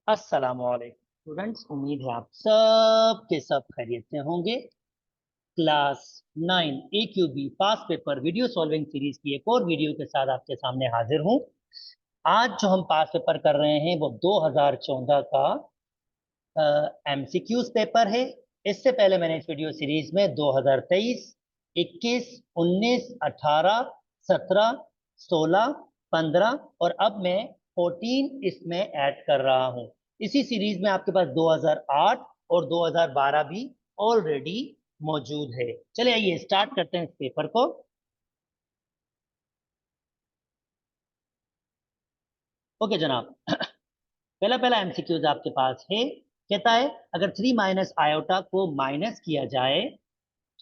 अस्सलामुअलैकुम स्टूडेंट्स, उम्मीद है आप सब के सब खैरियत से होंगे। क्लास 9 AQB पास पेपर वीडियो सॉल्विंग सीरीज की एक और वीडियो के साथ आपके सामने हाजिर हूं। आज जो हम पास पेपर कर रहे हैं वो 2014 का MCQs पेपर है। इससे पहले मैंने इस वीडियो सीरीज में 2023, 21, 19, 18, 17, 16, 15 और अब मैं 14 इसमें ऐड कर रहा हूं। इसी सीरीज में आपके पास 2008 और 2012 भी ऑलरेडी मौजूद है। चलिए आइए स्टार्ट करते हैं इस पेपर को। ओके जनाब, पहला पहला एमसीक्यूज आपके पास है। कहता है अगर 3 माइनस आयोटा को माइनस किया जाए,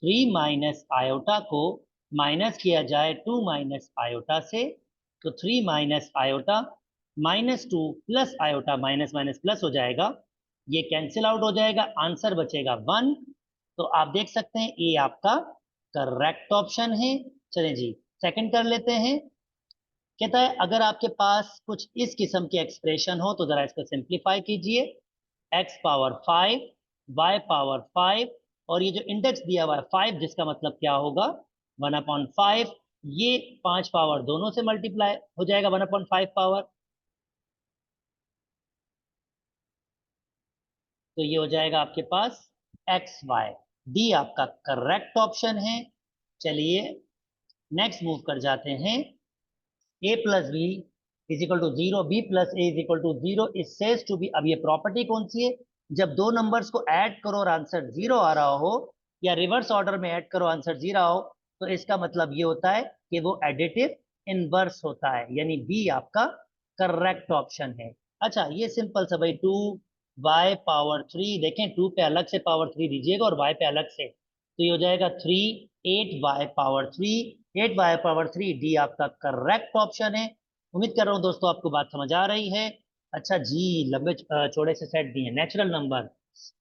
3 माइनस आयोटा को माइनस किया जाए 2 माइनस आयोटा से, तो 3 minus iota minus 2 plus iota minus minus plus हो जाएगा। ये कैंसिल आउट हो जाएगा, आंसर बचेगा 1। तो आप देख सकते हैं ये आपका करेक्ट ऑप्शन है। चलें जी, सेकंड कर लेते हैं। कहता है अगर आपके पास कुछ इस किस्म के एक्सप्रेशन हो तो जरा इसको सिंप्लीफाई कीजिए। एक्स पावर 5, वाई पावर 5, और ये जो इंडेक्स दिया हुआ है 5, जिसका मतलब क्या होगा 1/5। ये 5 पावर दोनों से मल्टीप्लाई हो जाएगा 1/5 पावर, तो ये हो जाएगा आपके पास एक्स वाई। डी आपका करेक्ट ऑप्शन है। चलिए नेक्स्ट मूव कर जाते हैं। a plus B is equal to zero, B plus A is equal to zero, it says two B. अब ये प्रॉपर्टी कौन सी है? जब दो नंबर्स को ऐड करो और आंसर जीरो आ रहा हो, या रिवर्स ऑर्डर में ऐड करो आंसर जीरो हो, तो इसका मतलब ये होता है कि वो एडिटिव इनवर्स होता है, यानी बी आपका करेक्ट ऑप्शन है। अच्छा ये सिंपल सा भाई, 2y पावर 3, देखें 2 पे अलग से पावर 3 दीजिएगा और y पे अलग से, तो ये हो जाएगा 3, 8y power 3, 8y power 3। D आपका करेक्ट ऑप्शन है। उम्मीद कर रहा हूँ दोस्तों आपको बात समझ आ रही है। अच्छा जी, लंबे चौड़े से सेट दिए नेचुरल नंबर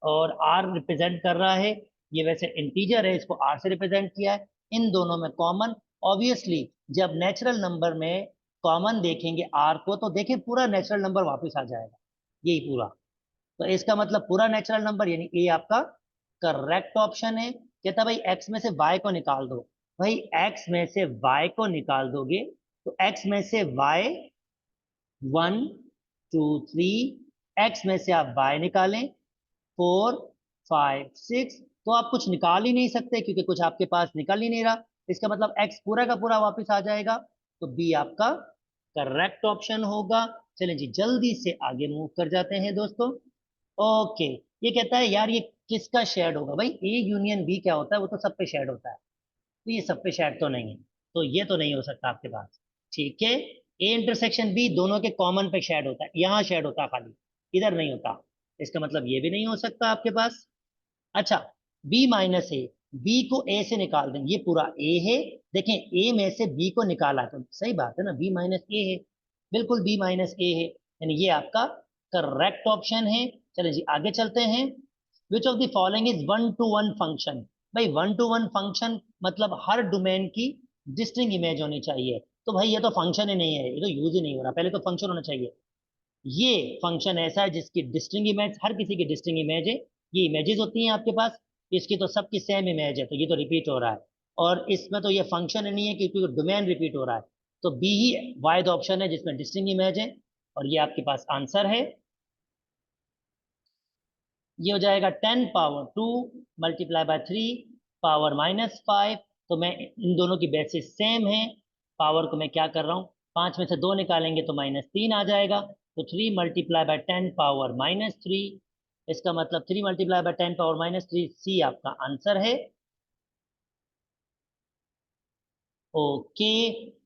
और आर रिप्रेजेंट कर रहा है। ये वैसे इंटीजर है, इसको आर से रिप्रेजेंट किया है। इन दोनों में कॉमन, ऑब्वियसली जब नेचुरल नंबर में कॉमन देखेंगे आर को, तो देखें पूरा नेचुरल नंबर वापस आ जाएगा, यही पूरा। तो इसका मतलब पूरा नेचुरल नंबर, यानी ए आपका करेक्ट ऑप्शन है। कहता भाई एक्स में से वाई को निकाल दो। भाई एक्स में से वाई को निकाल दोगे तो एक्स में से वाई 1, 2, 3, एक्स में से आप वाई निकालें 4, 5, 6, तो आप कुछ निकाल ही नहीं सकते क्योंकि कुछ आपके पास निकल ही नहीं रहा। इसका मतलब एक्स पूरा का पूरा वापस आ जाएगा, तो बी आपका करेक्ट ऑप्शन होगा। चलें जी जल्दी से आगे मूव कर जाते हैं दोस्तों। ओके, ये कहता है यार ये किसका शेड होगा? भाई ए यूनियन बी क्या होता है? वो तो सब पे शेड होता है, तो ये सब पे शेड तो नहीं है, तो ये तो नहीं हो सकता आपके पास। ठीक है, ए इंटरसेक्शन बी दोनों के कॉमन पे शेड होता है, यहाँ शेड होता है खाली, इधर नहीं होता। इसका मतलब ये भी नहीं हो सकता आपके पास। अच्छा, बी माइनस ए, बी को ए से निकाल दें, ये पूरा ए है। देखें ए में से बी को निकाला तो सही बात है ना, बी माइनस ए है, बिल्कुल बी माइनस ए है, यानी ये आपका करेक्ट ऑप्शन है। चलिए जी आगे चलते हैं। Which of the following is one two one function? भाई वन टू वन फंक्शन मतलब हर डोमेन की डिस्टिंक्ट इमेज होनी चाहिए। तो भाई ये तो फंक्शन ही नहीं है, ये तो यूज ही नहीं हो रहा, पहले तो फंक्शन होना चाहिए। ये फंक्शन ऐसा है जिसकी डिस्टिंग इमेज, हर किसी की डिस्टिंग इमेज है। ये इमेजेस होती हैं आपके पास, इसकी तो सबकी सेम इमेज है, तो ये तो रिपीट हो रहा है। और इसमें तो ये फंक्शन नहीं है क्योंकि डोमेन रिपीट हो रहा है, तो बी ही वाइड ऑप्शन है जिसमें डिस्टिंग इमेज है, और ये आपके पास आंसर है। ये हो जाएगा 10 पावर 2 मल्टीप्लाई बाय 3 पावर -5। तो मैं इन दोनों की बेसिस सेम है, पावर को मैं क्या कर रहा हूँ, 5 में से 2 निकालेंगे तो -3 आ जाएगा, तो 3 मल्टीप्लाई बाय 10 पावर -3। इसका मतलब 3 मल्टीप्लाई बाय 10 पावर -3, सी आपका आंसर है। ओके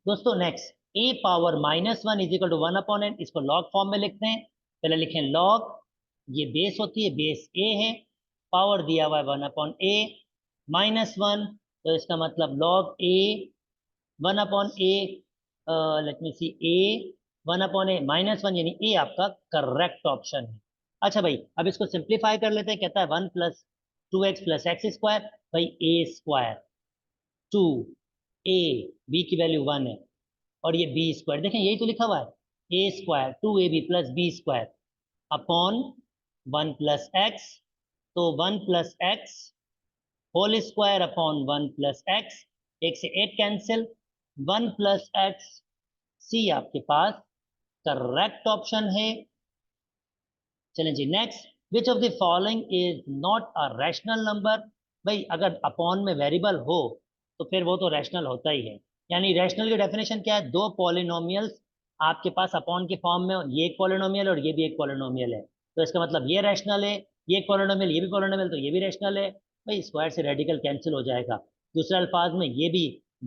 दोस्तों, next A power -1 is equal to 1/n, इसको लॉग फॉर्म में लिखते हैं। पहले लिखें लॉग, ये बेस होती है, बेस ए है, पावर दिया हुआ है 1/a -1, तो इसका मतलब लॉग ए 1/a, लेट मी सी, ए 1/a -1, यानी ए आपका करेक्ट ऑप्शन है। अच्छा भाई अब इसको सिंप्लीफाई कर लेते हैं। कहता है 1 + 2x + x² भाई ए स्क्वायर 2, ए बी की वैल्यू 1 है, और ये बी स्क्वायर, देखें यही तो लिखा हुआ है, A square 2ab + b square. Upon 1 plus X, तो 1 plus X whole square upon 1 plus X, एक से एक कैंसिल, 1 प्लस एक्स, सी आपके पास करेक्ट ऑप्शन है। चलें जी next, which of the following is not a rational number. भाई अगर अपॉन में वेरिएबल हो तो फिर वो तो रैशनल होता ही है। यानी रैशनल की डेफिनेशन क्या है, दो पॉलिनोमियल्स आपके पास अपॉन के फॉर्म में, ये एक पॉलिनोमियल और ये भी एक पॉलिनोमियल है, तो इसका मतलब ये रैशनल है, ये एक पॉलिनोमियल ये भी पॉलिनोमियल, तो ये भी रैशनल है। भाई स्क्वायर से रेडिकल कैंसिल हो जाएगा। दूसरे अल्फाज में ये भी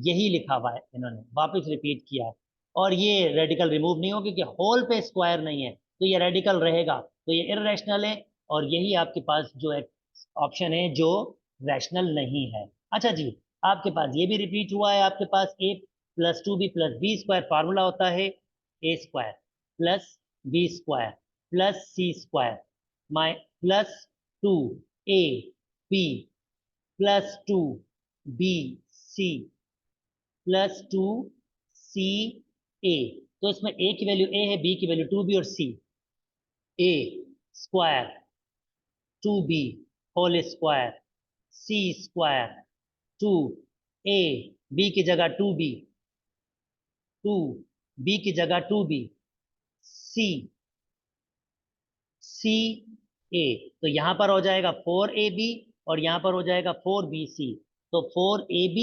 यही लिखा हुआ है, इन्होंने वापस रिपीट किया है, और ये रेडिकल रिमूव नहीं हो क्योंकि होल पे स्क्वायर नहीं है, तो ये रेडिकल रहेगा, तो ये इर्रेशनल है। और यही आपके पास जो एक ऑप्शन है जो रैशनल नहीं है। अच्छा जी, आपके पास ये भी रिपीट हुआ है, आपके पास a plus 2b plus B square formula होता है a square plus B square plus C square माइ plus 2 a b plus 2 b c plus 2 c a। तो इसमें a की वैल्यू a है, b की वैल्यू 2b और c, a square 2b whole square c square 2a, b की जगह 2b की जगह 2b, c c a, तो यहां पर हो जाएगा 4ab और यहां पर हो जाएगा 4bc, तो 4ab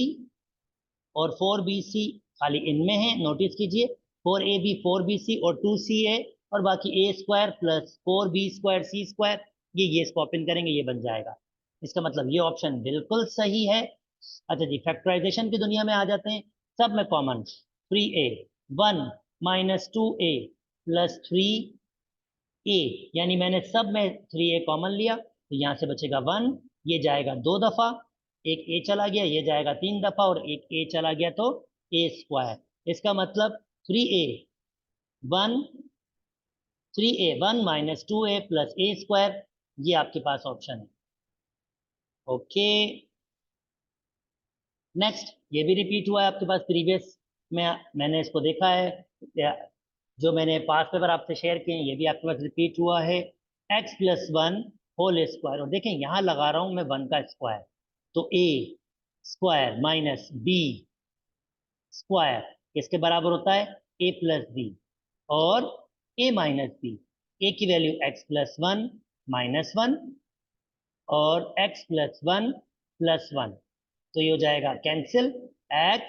और 4bc खाली इनमें है, नोटिस कीजिए 4ab 4bc और 2ca, और बाकी a square plus 4b square c square, ये स्वैप इन करेंगे, ये बन जाएगा। इसका मतलब ये ऑप्शन बिल्कुल सही है। अच्छा जी, फैक्टराइजेशन की दुनिया में आ जाते हैं। सब में common 3a, 1 minus 2a plus 3a, यानी मैंने सब में 3a कॉमन लिया, तो यहाँ से बचेगा 1, ये जाएगा 2 दफा, एक a चला गया, ये जाएगा 3 दफा, और एक a चला गया तो a स्क्वायर। इसका मतलब 3a 1, 3a 1 minus 2a plus a square, ये आपके पास ऑप्शन है। ओके नेक्स्ट, ये भी रिपीट हुआ है आपके पास प्रीवियस में, मैंने इसको देखा है, जो मैंने पास पेपर आपसे शेयर किए हैं, ये भी आपके पास रिपीट हुआ है। x प्लस 1 होल स्क्वायर, और देखें यहाँ लगा रहा हूँ मैं 1 का स्क्वायर, तो a square minus b square किसके बराबर होता है, a प्लस बी, और a माइनस बी, a की वैल्यू x प्लस 1 माइनस 1 और x प्लस 1 प्लस 1, तो ये हो जाएगा कैंसिल, x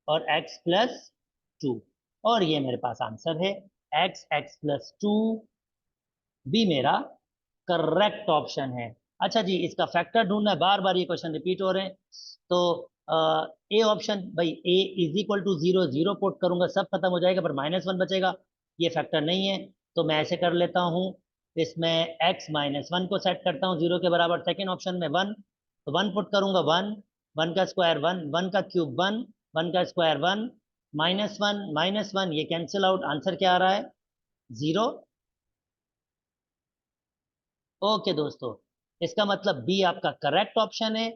और x प्लस 2, और ये मेरे पास आंसर है x प्लस 2 भी मेरा करेक्ट ऑप्शन है। अच्छा जी, इसका फैक्टर ढूंढना है, बार बार ये क्वेश्चन रिपीट हो रहे हैं, तो ए ऑप्शन, भाई ए इज इक्वल टू 0, 0 पुट करूंगा सब खत्म हो जाएगा, पर -1 बचेगा, ये फैक्टर नहीं है, तो मैं ऐसे कर लेता हूँ, इसमें x -1 को सेट करता हूँ 0 के बराबर, सेकेंड ऑप्शन में 1, तो 1 पुट करूंगा, 1, 1 का स्क्वायर 1, 1 का क्यूब 1, 1 का स्क्वायर 1, -1 ये कैंसिल आउट, आंसर क्या आ रहा है 0। ओके दोस्तों, इसका मतलब बी आपका करेक्ट ऑप्शन है।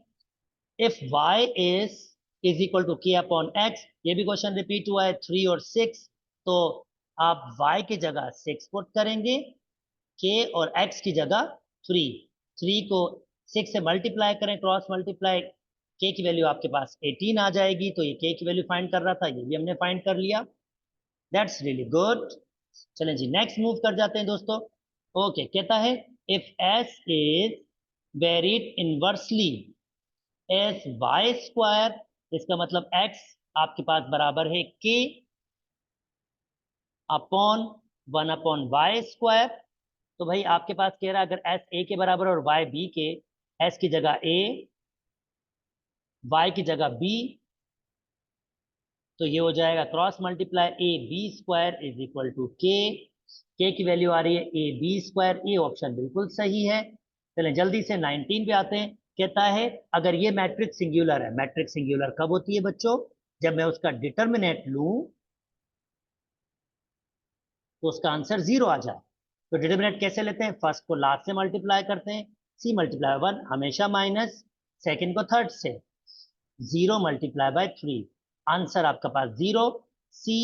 If y is equal to k upon X, ये भी क्वेश्चन रिपीट हुआ है 3 और 6, तो आप y की जगह 6 पुट करेंगे, k और x की जगह 3, 3 को 6 से मल्टीप्लाई करें, क्रॉस मल्टीप्लाई, k की वैल्यू आपके पास 18 आ जाएगी, तो ये k की वैल्यू फाइंड कर रहा था, ये भी हमने फाइंड कर लिया, दैट्स रियली गुड। चलें जी नेक्स्ट मूव कर जाते हैं दोस्तों। ओके कहता है, if s is varied inversely as y square, इसका मतलब x आपके पास बराबर है k upon 1 upon y square, तो भाई आपके पास कह रहा है अगर s a के बराबर और y b के, s की जगह a, y की जगह b, तो ये हो जाएगा cross multiply a b square is equal to k की वैल्यू आ रही है a b स्क्वायर, ये ऑप्शन बिल्कुल सही है। चलें जल्दी से 19 पे आते हैं। कहता है अगर ये मैट्रिक्स सिंगुलर है, मैट्रिक्स सिंगुलर कब होती है बच्चों, जब मैं उसका डिटर्मिनेंट लूं तो उसका आंसर 0 आ जाए। तो डिटर्मिनेंट कैसे लेते हैं, फर्स्ट को लास्ट से मल्टीप्लाई करते हैं, c मल्टीप्लाई 1 हमेशा माइनस, सेकेंड को थर्ड से, 0 मल्टीप्लाई बाय 3, आंसर आपका पास 0, c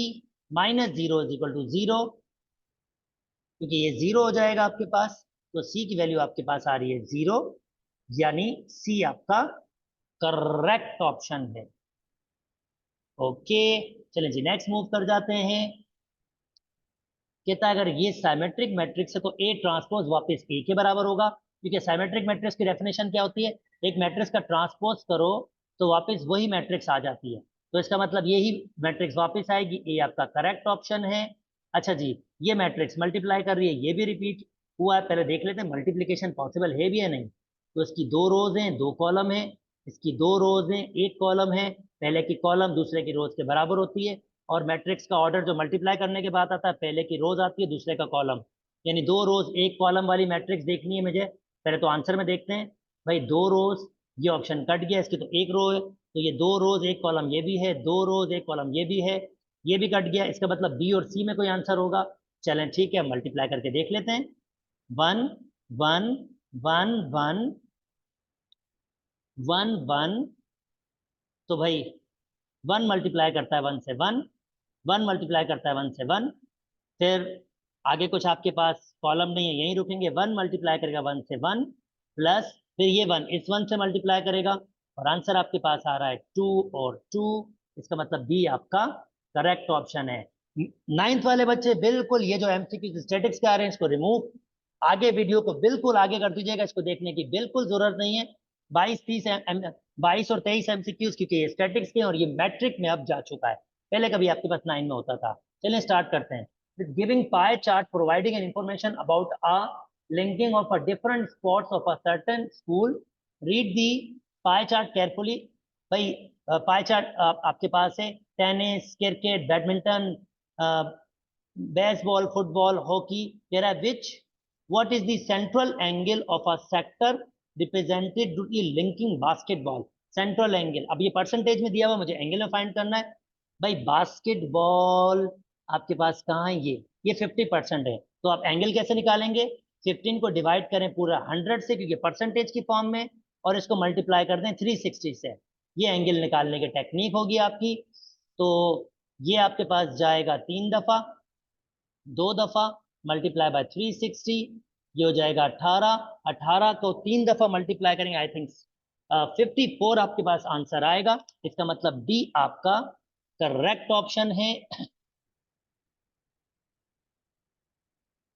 -0 इज इक्वल टू 0, क्योंकि ये 0 हो जाएगा आपके पास, तो सी की वैल्यू आपके पास आ रही है 0, यानी सी आपका करेक्ट ऑप्शन है। ओके, चलिए जी नेक्स्ट मूव कर जाते हैं। कहता है अगर ये साइमेट्रिक मैट्रिक्स है तो ए ट्रांसपोज वापस ए के बराबर होगा, क्योंकि साइमेट्रिक मैट्रिक्स की डेफिनेशन क्या होती है, एक मैट्रिक्स का ट्रांसपोज करो तो वापस वही मैट्रिक्स आ जाती है, तो इसका मतलब यही मैट्रिक्स वापस आएगी, ए आपका करेक्ट ऑप्शन है। अच्छा जी, ये मैट्रिक्स मल्टीप्लाई कर रही है, ये भी रिपीट हुआ है, पहले देख लेते हैं मल्टीप्लीकेशन पॉसिबल है भी या नहीं। तो इसकी 2 रोज हैं 2 कॉलम है, इसकी 2 रोज हैं 1 कॉलम है, पहले की कॉलम दूसरे की रोज के बराबर होती है, और मैट्रिक्स का ऑर्डर जो मल्टीप्लाई करने के बाद आता है, पहले की रोज आती है दूसरे का कॉलम, यानी 2 रोज 1 कॉलम वाली मैट्रिक्स देखनी है मुझे। पहले तो आंसर में देखते हैं, भाई 2 रोज, ये ऑप्शन कट गया, इसकी तो 1 रो है, तो ये 2 रोज 1 कॉलम ये भी है, 2 रोज 1 कॉलम ये भी है, ये भी कट गया, इसका मतलब बी और सी में कोई आंसर होगा। चलें ठीक है, मल्टीप्लाई करके देख लेते हैं। 1 1 1 1 1, तो भाई 1 मल्टीप्लाई करता है 1 से 1, 1 मल्टीप्लाई करता है 1 से 1, फिर आगे कुछ आपके पास कॉलम नहीं है, यहीं रुकेंगे, 1 मल्टीप्लाई करेगा 1 से 1, प्लस फिर ये 1 इस 1 से मल्टीप्लाई करेगा, और आंसर आपके पास आ रहा है 2 और 2, इसका मतलब बी आपका करेक्ट ऑप्शन है। 9th वाले बच्चे बिल्कुल ये जो एमसीक्यू स्टैटिक्स के आ रहे हैं इसको रिमूव, आगे वीडियो को बिल्कुल आगे कर दीजिएगा, इसको देखने की बिल्कुल जरूरत नहीं है। 22 और 23 एमसीक्यूज, क्योंकि ये स्टैटिक्स के और ये मैट्रिक में अब जा चुका है, पहले कभी आपके पास 9 में होता था। चलिए स्टार्ट करते हैं। with giving pie chart providing an information about a linking of a different spots of a certain school, read the pie chart carefully। भाई पाई चार्ट आपके पास है, tennis, cricket, badminton, baseball, football, hockey, कह रहा है which what is the central angle of a sector represented to the linking basketball. Central angle, अब ये percentage में दिया हुआ, मुझे एंगल में फाइंड करना है। भाई बास्केटबॉल आपके पास कहाँ है, ये 50% है, तो आप एंगल कैसे निकालेंगे, 15 को डिवाइड करें पूरा 100 से, क्योंकि परसेंटेज की फॉर्म में, और इसको मल्टीप्लाई कर दें 360 से, ये एंगल निकालने की टेक्निक होगी आपकी। तो ये आपके पास जाएगा 3 दफा, 2 दफा मल्टीप्लाई बाय 360, ये हो जाएगा 18, 18 को 3 दफा मल्टीप्लाई करेंगे, आई थिंक 54 आपके पास आंसर आएगा, इसका मतलब डी आपका करेक्ट ऑप्शन है।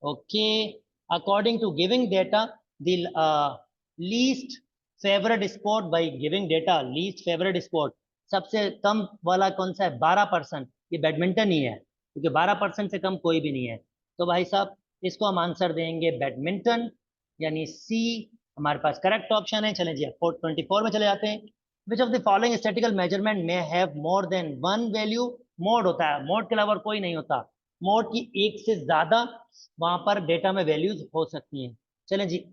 Okay, according to giving data the least favourite sport, by giving data least favourite sport, सबसे कम वाला कौन सा है, 12%, ये बैडमिंटन ही है, क्योंकि 12% से कम कोई भी नहीं है, तो भाई साहब इसको हम आंसर देंगे बैडमिंटन, यानी सी हमारे पास करेक्ट ऑप्शन है। चलें जी 24 में चले जाते हैं। Which of the following statical measurement में have more than one value, mode होता है, मोड के अलावा कोई नहीं होता, मोड की एक से ज्यादा वहां पर डेटा में वैल्यूज हो सकती हैं। चलें जी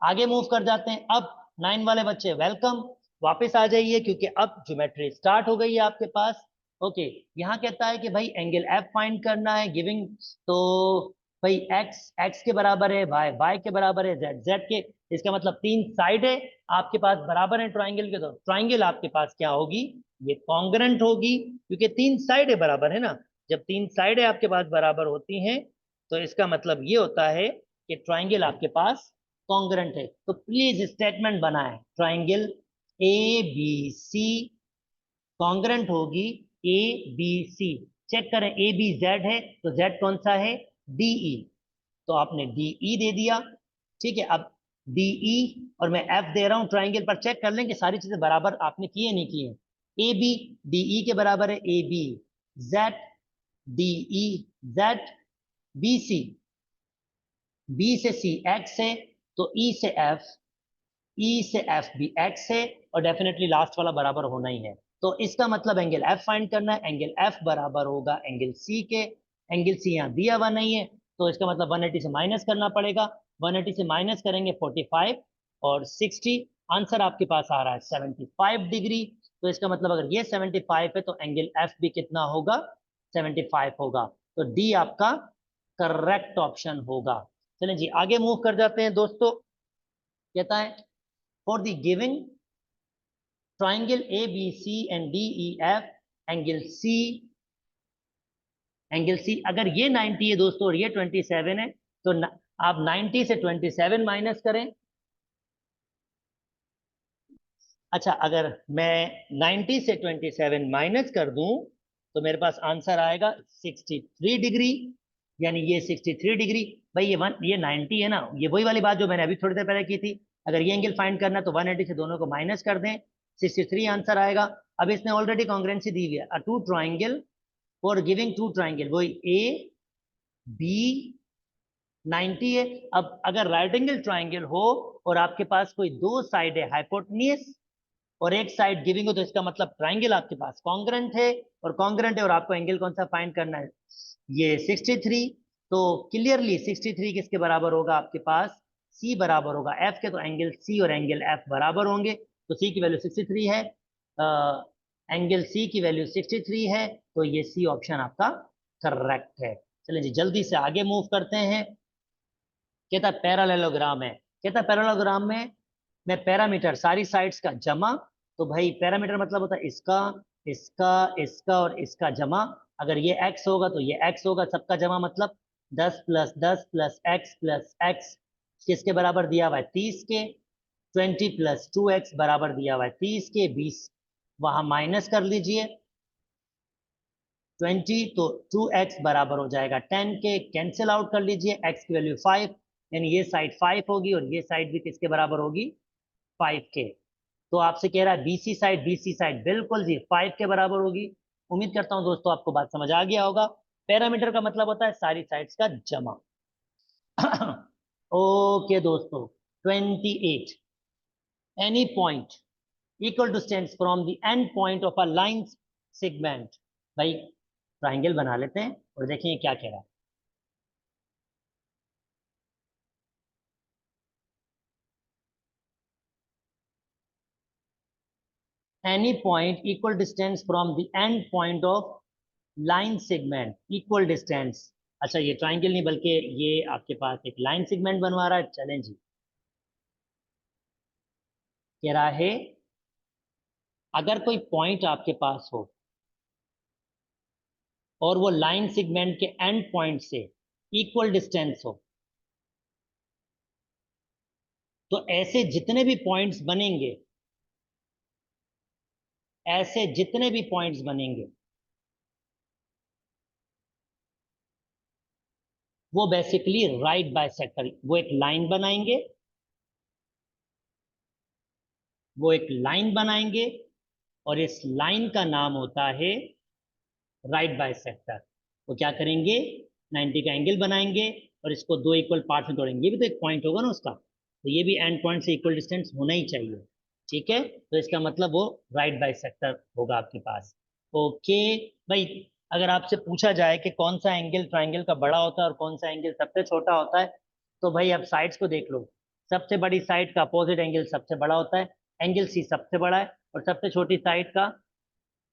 आगे मूव कर जाते हैं। अब 9 वाले बच्चे वेलकम, वापस आ जाइए, क्योंकि अब ज्योमेट्री स्टार्ट हो गई है आपके पास। ओके, यहाँ कहता है कि भाई एंगल एफ फाइंड करना है गिविंग, तो भाई एक्स एक्स के बराबर है, वाई वाई के बराबर है, जेड जेड के, इसका मतलब 3 साइड है आपके पास बराबर है ट्राइंगल के, तो ट्राइंगल आपके पास क्या होगी, ये कॉन्ग्रेंट होगी, क्योंकि 3 साइड है बराबर है ना, जब 3 साइड आपके पास बराबर होती हैं तो इसका मतलब ये होता है कि ट्राइंगल आपके पास कॉन्ग्रेंट है। तो प्लीज स्टेटमेंट बनाएं, triangle A B C congruent होगी ए बी सी, चेक करें ए बी जेड है तो जेड कौन सा है, डीई, तो आपने डीई दे दिया, ठीक है। अब डीई और मैं एफ दे रहा हूं, ट्राइंगल पर चेक कर लें कि सारी चीजें बराबर आपने की है नहीं की है, ए बी डीई के बराबर है, A B Z DE Z, B C, B से सी एक्स है, तो ई से एफ, ई से एफ भी एक्स है, और डेफिनेटली लास्ट वाला बराबर होना ही है, तो इसका मतलब एंगल एफ फाइंड करना है, एंगल एफ बराबर होगा एंगल सी के, एंगल सी यहाँ दिया हुआ नहीं है, तो इसका मतलब 180 से माइनस करना पड़ेगा, 180 से माइनस करेंगे 45 और 60, आंसर आपके पास आ रहा है 75 डिग्री, तो इसका मतलब अगर ये 75 है तो एंगल एफ भी कितना होगा, 75 होगा, तो डी आपका करेक्ट ऑप्शन होगा। चलें जी आगे मूव कर जाते हैं दोस्तों। कहता है for the giving triangle A B C and D E F angle C अगर ये 90 है दोस्तों और ये 27 है, तो आप 90 से 27 माइनस करें। अच्छा, अगर मैं 90 से 27 माइनस कर दूं तो मेरे पास आंसर आएगा 63 डिग्री, यानी ये 63 डिग्री। भाई ये 90 है ना, ये वही वाली बात जो मैंने अभी थोड़ी देर पहले की थी। अगर ये एंगल फाइंड करना है तो 180 से दोनों को माइनस कर दें, 63 आंसर आएगा। अब इसने ऑलरेडी कॉन्ग्रुएंसी दी हुई है, a two triangle for giving two triangle, वही ए बी 90 है। अब अगर राइट एंगल ट्राइंगल हो और आपके पास कोई दो साइड है हाइपोटेन्यूस और एक साइड गिविंग हो, तो इसका मतलब ट्राइंगल आपके पास कॉन्ग्रुएंट है, और कॉन्ग्रुएंट है और आपको एंगल कौन सा फाइंड करना है, ये 63। तो क्लियरली 63 किसके बराबर होगा आपके पास, सी बराबर होगा एफ के। तो एंगल सी और एंगल एफ बराबर होंगे, तो सी की वैल्यू 63 है, एंगल सी की वैल्यू 63 है, तो ये सी ऑप्शन आपका करेक्ट है। चलिए जी जल्दी से आगे मूव करते हैं। कहता पैरालेलोग्राम है, कहता पैरालेलोग्राम में मैं पैरामीटर सारी साइड्स का जमा, तो भाई पैरामीटर मतलब होता है इसका इसका इसका और इसका जमा। अगर ये x होगा तो ये x होगा, सबका जमा मतलब 10 प्लस 10 प्लस x किसके बराबर दिया हुआ है, 30 के। 20 प्लस 2x बराबर दिया हुआ है 30 के, 20 वहां माइनस कर लीजिए 20, तो 2x बराबर हो जाएगा 10 के, कैंसिल आउट कर लीजिए, x की वैल्यू 5, यानी ये साइड 5 होगी और ये साइड भी किसके बराबर होगी, 5 के। तो आपसे कह रहा है बीसी साइड बिल्कुल जी 5 के बराबर होगी। उम्मीद करता हूं दोस्तों आपको बात समझ आ गया होगा। पैरामीटर का मतलब होता है सारी साइड्स का जमा। ओके दोस्तों, 28, any point equal to stands from the end point of a line segment. भाई ट्राइंगल बना लेते हैं और देखें क्या कह रहा है। Any point equal distance from the end point of line segment equal distance. अच्छा ये ट्राइंगल नहीं बल्कि ये आपके पास एक लाइन सेगमेंट बनवा रहा है। चलें जी, कह रहा है अगर कोई पॉइंट आपके पास हो और वो लाइन सेगमेंट के एंड पॉइंट से इक्वल डिस्टेंस हो, तो ऐसे जितने भी पॉइंट्स बनेंगे, ऐसे जितने भी पॉइंट्स बनेंगे वो बेसिकली राइट बाइसेक्टर, वो एक लाइन बनाएंगे, वो एक लाइन बनाएंगे और इस लाइन का नाम होता है राइट बाइसेक्टर। वो क्या करेंगे, 90 का एंगल बनाएंगे और इसको दो इक्वल पार्ट में तोड़ेंगे। ये भी तो एक पॉइंट होगा ना उसका, तो ये भी एंड पॉइंट से इक्वल डिस्टेंस होना ही चाहिए। ठीक है, तो इसका मतलब वो राइट बाइसेक्टर होगा आपके पास। ओके भाई, अगर आपसे पूछा जाए कि कौन सा एंगल ट्राइंगल का बड़ा होता है और कौन सा एंगल सबसे छोटा होता है, तो भाई आप साइड्स को देख लो। सबसे बड़ी साइड का अपोजिट एंगल सबसे बड़ा होता है, एंगल सी सबसे बड़ा है, और सबसे छोटी साइड का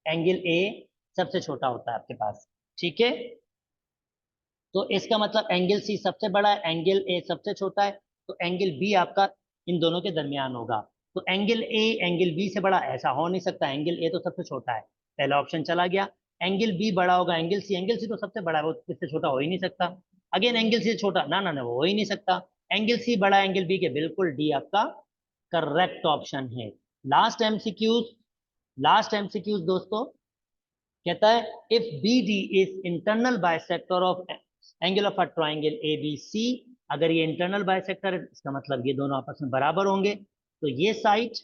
एंगल ए सबसे छोटा होता है आपके पास। ठीक है, तो इसका मतलब एंगल सी सबसे बड़ा है, एंगल ए सबसे छोटा है, तो एंगल बी आपका इन दोनों के दरमियान होगा। तो एंगल ए एंगल बी से बड़ा ऐसा हो नहीं सकता, एंगल ए तो सबसे छोटा है, पहला ऑप्शन चला गया। एंगल बी बड़ा होगा एंगल सी तो सबसे बड़ा है, वो इससे छोटा हो ही नहीं सकता। अगेन एंगल सी से छोटा, ना ना ना वो हो ही नहीं सकता। एंगल सी बड़ा एंगल बी के, बिल्कुल डी आपका करेक्ट ऑप्शन है। लास्ट एमसीक्यूज, लास्ट एमसीक्यूज दोस्तों, कहता है if B D is internal bisector of angle of a triangle A B C. अगर ये इंटरनल बाइसेक्टर है इसका मतलब ये दोनों आपस में बराबर होंगे, तो ये साइड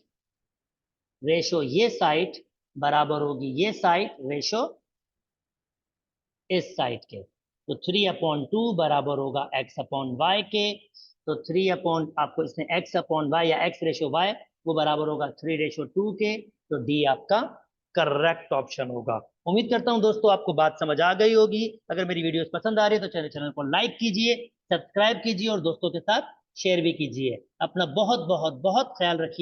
रेशो ये साइड बराबर होगी ये साइड रेशो इस साइड के। तो 3/2 बराबर होगा x/y के। तो 3 आपको इसने x/y या x रेशो y, वो बराबर होगा 3:2 के। तो डी आपका करेक्ट ऑप्शन होगा। उम्मीद करता हूं दोस्तों आपको बात समझ आ गई होगी। अगर मेरी वीडियोस पसंद आ रही है तो चैनल को लाइक कीजिए, सब्सक्राइब कीजिए और दोस्तों के साथ शेयर भी कीजिए। अपना बहुत बहुत बहुत ख्याल रखिए।